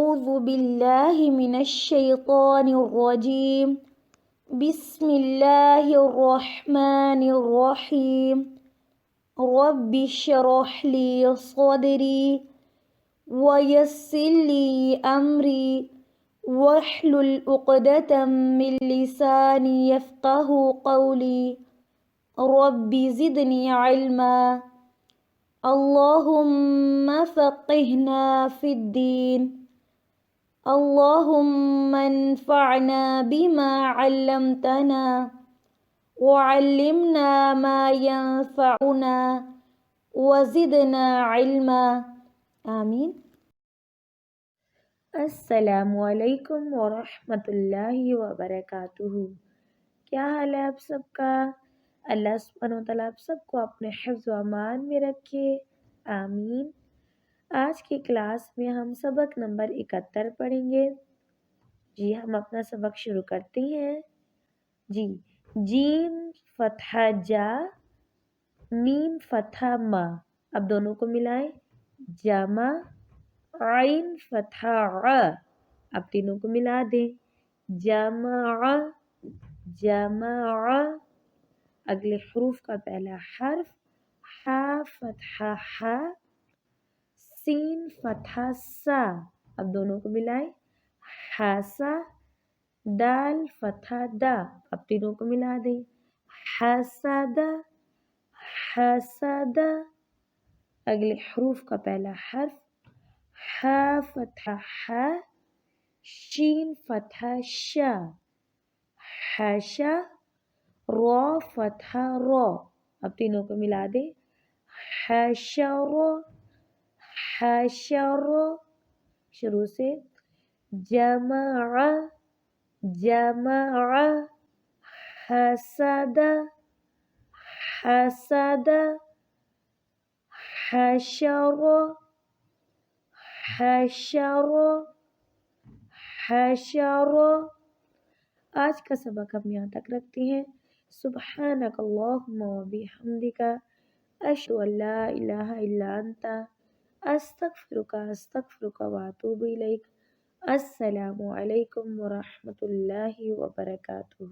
أعوذ بالله من الشيطان الرجيم بسم الله الرحمن الرحيم رب اشرح لي صدري ويسر لي أمري واحلل عقدة من لساني يفقه قولي رب زدني علما اللهم فقهنا في الدين اللهم انفعنا بما علمتنا وعلمنا ما ينفعنا وزدنا علما آمین۔ السلام علیکم ورحمۃ اللہ وبرکاتہ۔ کیا حال ہے آپ سب کا؟ اللہ سبحانہ و تعالیٰ آپ سب کو اپنے حفظ و امان میں رکھے، آمین۔ آج کی کلاس میں ہم سبق نمبر 71 پڑھیں گے۔ جی ہم اپنا سبق شروع کرتے ہیں۔ جی جیم فتحہ جا، میم فتحہ ما، اب دونوں کو ملائیں، جامع، عین فتحہ ع، اب تینوں کو ملا دیں، جامع، جامع۔ اگلے حروف کا پہلا حرف حا فتحہ حا، سین فتحہ سا، اب دونوں کو ملائیں، حاسا، دال فتحہ دا، اب تینوں کو ملا دیں، حاسدہ، حاسدہ۔ اگلے حروف کا پہلا حرف حا فتحہ حا، شین فتحہ شا، حاشا، را فتحہ را، اب تینوں کو ملا دیں، حشر، حشر۔ شروع سے جمع، جمع، حسد، حسد، حشر، حشر، حشر۔ آج کا سبق ہم یہاں تک رکھتے ہیں۔ سبحانک اللہم و بحمدک، اشہد ان لا الہ الا انت، استغفرک و اتوب الیک۔ السلام علیکم ورحمۃ اللہ وبرکاتہ۔